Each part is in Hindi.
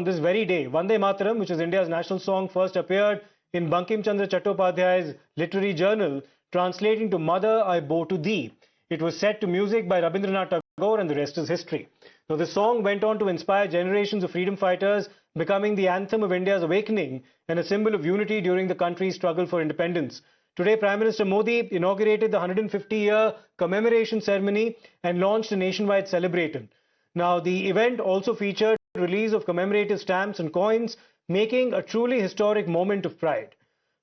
this very day, Vande Mataram, which is India's national song, first appeared in Bankim Chandra Chattopadhyay's literary journal, translating to Mother, I Bow to Thee. It was set to music by Rabindranath Tagore, and the rest is history. Now, the song went on to inspire generations of freedom fighters, becoming the anthem of India's awakening and a symbol of unity during the country's struggle for independence. Today, Prime Minister Modi inaugurated the 150-year commemoration ceremony and launched a nationwide celebration. Now, the event also featured the release of commemorative stamps and coins, making a truly historic moment of pride.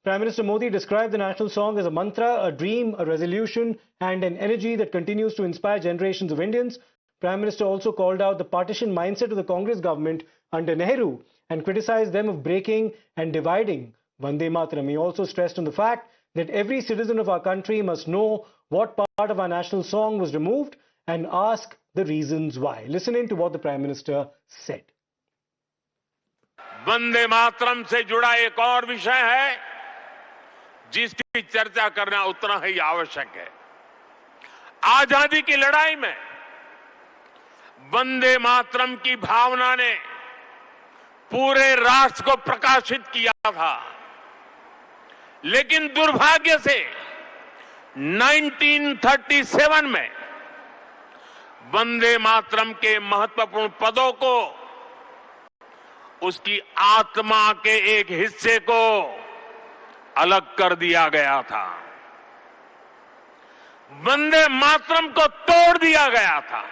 Prime Minister Modi described the national song as a mantra, a dream, a resolution, and an energy that continues to inspire generations of Indians. Prime Minister also called out the partition mindset of the Congress government under Nehru and criticized them of breaking and dividing Vande Mataram. He also stressed on the fact that every citizen of our country must know what part of our national song was removed and ask the reasons why. Listen in to what the Prime Minister said. Vande Mataram से जुड़ा एक और विषय है जिसकी चर्चा करना उतना ही आवश्यक है। आजादी की लड़ाई में वंदे मातरम की भावना ने पूरे राष्ट्र को प्रकाशित किया था, लेकिन दुर्भाग्य से 1937 में वंदे मातरम के महत्वपूर्ण पदों को उसकी आत्मा के एक हिस्से को अलग कर दिया गया था। वंदे मातरम को तोड़ दिया गया था,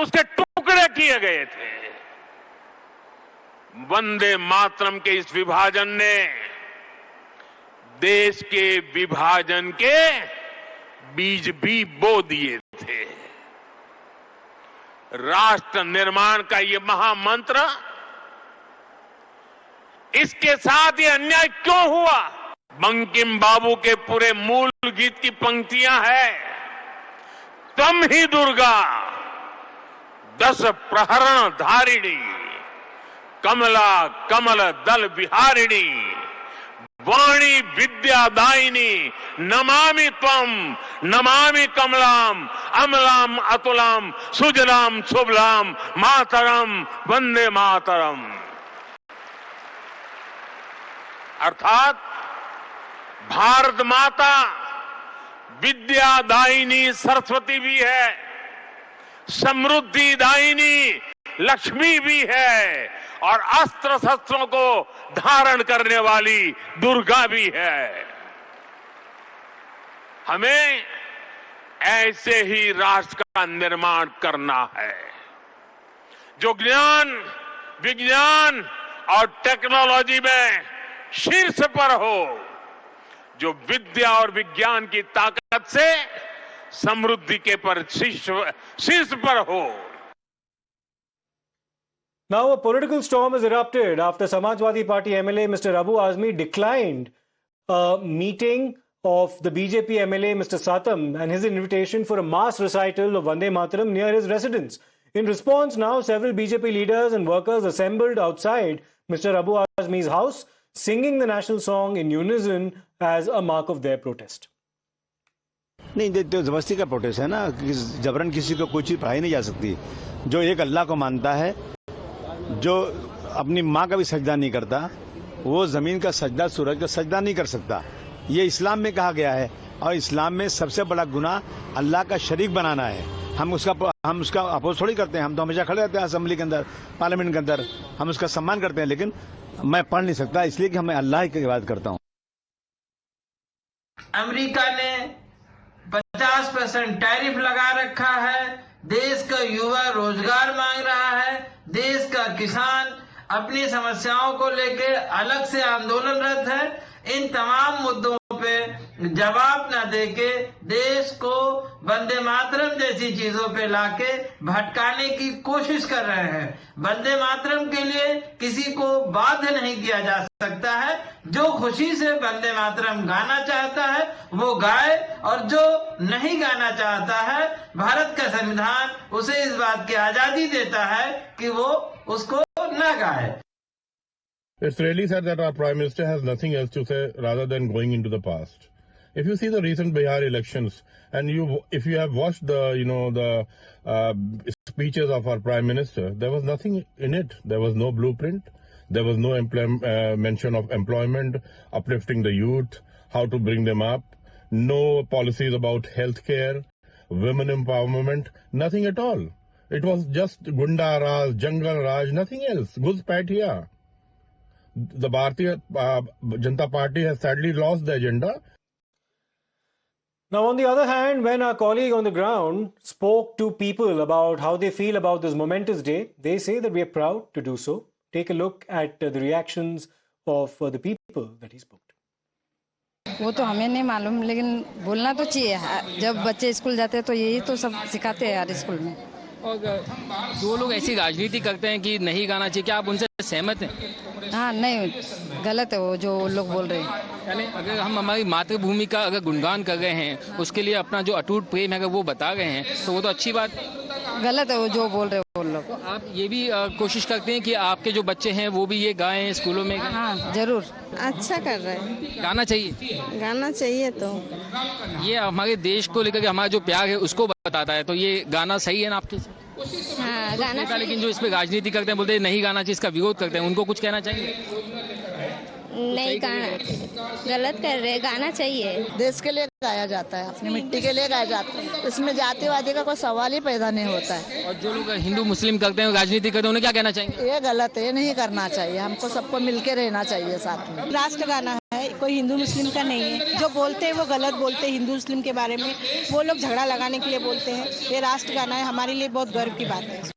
उसके टुकड़े किए गए थे। वंदे मातरम के इस विभाजन ने देश के विभाजन के बीज भी बो दिए थे। राष्ट्र निर्माण का ये महामंत्र, इसके साथ ये अन्याय क्यों हुआ? बंकिम बाबू के पूरे मूल गीत की पंक्तियां हैं, तम ही दुर्गा 10 प्रहरण धारिणी, कमला कमल दल विहारिणी, वाणी विद्यादायिनी, नमामि त्वम नमामि कमलाम अमलाम अतुलाम सुजलाम शुभलाम मातरम वंदे मातरम। अर्थात भारत माता विद्यादायिनी सरस्वती भी है, समृद्धि दायिनी लक्ष्मी भी है, और अस्त्र शस्त्रों को धारण करने वाली दुर्गा भी है। हमें ऐसे ही राष्ट्र का निर्माण करना है जो ज्ञान, विज्ञान और टेक्नोलॉजी में शीर्ष पर हो, जो विद्या और विज्ञान की ताकत से समृद्धि के पर शीर्ष पर हो। Now, a political storm has erupted after Samajwadi Party MLA Mr. Abu Azmi declined a meeting of the BJP MLA Mr. Satam and his invitation for a mass recital of Vande Mataram near his residence. In response, now several BJP leaders and workers assembled outside Mr. Abu Azmi's house, singing the national song in unison as a mark of their protest. नहीं, तो जबरदस्ती का प्रोटेस्ट है ना, जबरन किसी को कोई चीज पढ़ाई नहीं जा सकती। जो एक अल्लाह को मानता है, जो अपनी माँ का भी सजदा नहीं करता, वो जमीन का सजदा, सूरज का सजदा नहीं कर सकता। ये इस्लाम में कहा गया है, और इस्लाम में सबसे बड़ा गुनाह अल्लाह का शरीक बनाना है। हम उसका अपोज थोड़ी करते हैं, हम तो हमेशा खड़े रहते हैं असेंबली के अंदर, पार्लियामेंट के अंदर, हम उसका सम्मान करते हैं, लेकिन मैं पढ़ नहीं सकता, इसलिए कि मैं अल्लाह की इबादत करता हूँ। अमेरिका ने 50% टैरिफ लगा रखा है, देश का युवा रोजगार मांग रहा है, देश का किसान अपनी समस्याओं को लेकर अलग से आंदोलनरत है। इन तमाम मुद्दों पे जवाब न देके देश को वंदे मातरम जैसी चीजों पे लाके भटकाने की कोशिश कर रहे हैं। वंदे मातरम के लिए किसी को बाध्य नहीं किया जा सकता है। जो खुशी से वंदे मातरम गाना चाहता है वो गाए, और जो नहीं गाना चाहता है, भारत का संविधान उसे इस बात की आजादी देता है कि वो उसको न गाए। It's really sad that our Prime Minister has nothing else to say rather than going into the past. If you see the recent Bihar elections, and if you have watched the speeches of our Prime Minister, there was nothing in it. There was no blueprint. There was no mention of employment, uplifting the youth, how to bring them up. No policies about healthcare, women empowerment, nothing at all. It was just Gunda Raj, Jungle Raj, nothing else. Ghuspaitiya. The Bharatiya Janata Party has sadly lost the agenda. Now, on the other hand, when our colleague on the ground spoke to people about how they feel about this momentous day, they say that we are proud to do so. Take a look at the reactions of the people that he spoke to. वो तो हमें नहीं मालूम, लेकिन बोलना तो चाहिए। जब बच्चे स्कूल जाते हैं तो यही तो सब सिखाते हैं यार स्कूल में। और जो लोग ऐसी राजनीति करते हैं कि नहीं गाना चाहिए, क्या आप उनसे सहमत हैं? हाँ, नहीं, गलत है वो जो लोग बोल रहे हैं। यानी अगर हम हमारी मातृभूमि का अगर गुणगान कर रहे हैं, उसके लिए अपना जो अटूट प्रेम है अगर वो बता रहे हैं, तो वो तो अच्छी बात। गलत है वो जो बोल रहे हैं वो लोग। तो आप ये भी कोशिश करते हैं कि आपके जो बच्चे हैं वो भी ये गाएं स्कूलों में? हाँ, जरूर। अच्छा कर रहे हैं। गाना चाहिए, गाना चाहिए। तो ये हमारे देश को लेकर के हमारा जो प्यार है उसको बताता है, तो ये गाना सही है ना आपके? हाँ, गाना का, लेकिन जो इस पे राजनीति करते हैं, बोलते हैं नहीं गाना चाहिए, इसका विरोध करते हैं, उनको कुछ कहना चाहिए? नहीं, गाना गलत कर रहे, गाना चाहिए। देश के लिए गाया जाता है, अपनी मिट्टी के लिए गाया जाता है, इसमें जातिवादी का कोई सवाल ही पैदा नहीं होता है। और जो लोग हिंदू मुस्लिम करते हैं, राजनीति करते हैं, उन्हें क्या कहना चाहेंगे? ये गलत है, ये नहीं करना चाहिए। हमको सबको मिलके रहना चाहिए साथ में। राष्ट्र गाना है, कोई हिंदू मुस्लिम का नहीं है। जो बोलते हैं वो गलत बोलते हैं हिंदू मुस्लिम के बारे में, वो लोग झगड़ा लगाने के लिए बोलते हैं। ये राष्ट्र गाना है, हमारे लिए बहुत गर्व की बात है।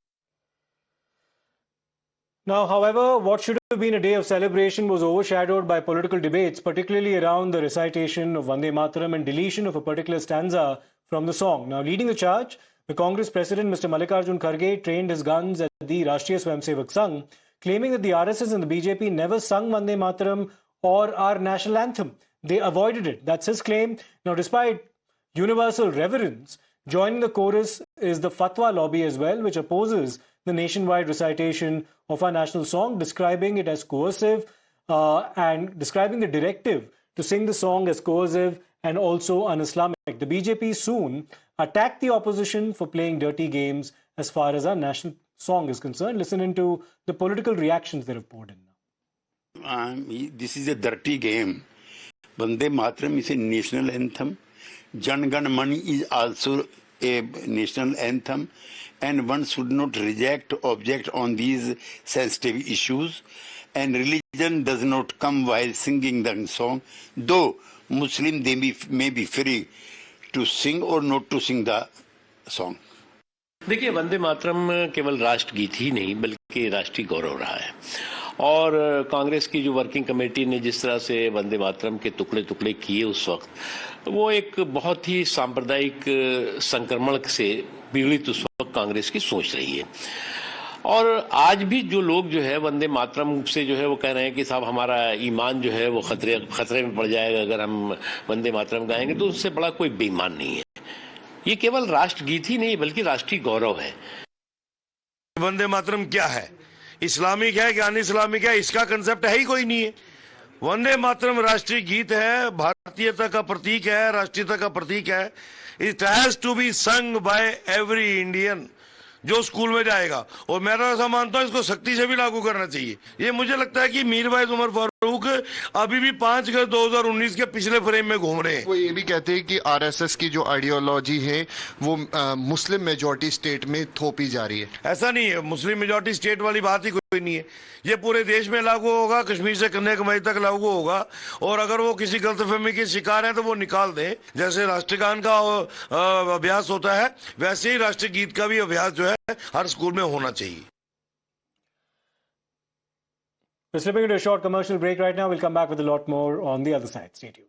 Now, however, what should have been a day of celebration was overshadowed by political debates, particularly around the recitation of Vande Mataram and deletion of a particular stanza from the song. Now, leading the charge, the Congress president, Mr. Mallikarjun Kharge, trained his guns at the Rashtriya Swayamsevak Sangh, claiming that the RSS and the BJP never sung Vande Mataram or our national anthem. They avoided it. That's his claim. Now, despite universal reverence, joining the chorus is the Fatwa lobby as well, which opposes the nationwide recitation of our national song, describing it as coercive and describing the directive to sing the song as coercive and also un-Islamic. The BJP soon attacked the opposition for playing dirty games as far as our national song is concerned. Listen into the political reactions that have poured in now. This is a dirty game. Vande Mataram is a national anthem. Jan Gan Man is also a national anthem, and one should not object on these sensitive issues, and religion does not come while singing the song, though Muslim they may be free to sing or not to sing the song. देखिए, वंदे मातरम केवल राष्ट्रगीत ही नहीं बल्कि राष्ट्रीय गौरव रहा है, और कांग्रेस की जो वर्किंग कमेटी ने जिस तरह से वंदे मातरम के टुकड़े टुकड़े किए उस वक्त, वो एक बहुत ही सांप्रदायिक संक्रमण से पीड़ित उस वक्त कांग्रेस की सोच रही है। और आज भी जो लोग जो है वंदे मातरम से जो है वो कह रहे हैं कि साहब हमारा ईमान जो है वो खतरे में पड़ जाएगा अगर हम वंदे मातरम गाएंगे, तो उससे बड़ा कोई बेईमान नहीं है। ये केवल राष्ट्रगीत ही नहीं बल्कि राष्ट्रीय गौरव है। वंदे मातरम क्या है, इस्लामिक है क्या अन इस्लामिक है, इसका कंसेप्ट है ही कोई नहीं है। वंदे मातरम राष्ट्रीय गीत है, भारतीयता का प्रतीक है, राष्ट्रीयता का प्रतीक है। It has to be sung by every Indian जो स्कूल में जाएगा, और मैं तो ऐसा मानता हूं इसको सख्ती से भी लागू करना चाहिए। ये मुझे लगता है कि मीरवाइज उमर फारूक अभी भी 5 अगस्त 2019 के पिछले फ्रेम में घूम रहे हैं। वो ये भी कहते हैं कि आरएसएस की जो आइडियोलॉजी है वो मुस्लिम मेजॉरिटी स्टेट में थोपी जा रही है। ऐसा नहीं है, मुस्लिम मेजॉरिटी स्टेट वाली बात ही कोई नहीं है। ये पूरे देश में लागू होगा, कश्मीर से कन्याकुमारी तक लागू होगा, और अगर वो किसी गलतफहमी के शिकार हैं तो वो निकाल दें। जैसे राष्ट्रगान का अभ्यास होता है वैसे ही राष्ट्रीय गीत का भी अभ्यास जो है हर स्कूल में होना चाहिए। We're slipping into a short commercial break right now. We'll come back with a lot more on the other side. Stay tuned.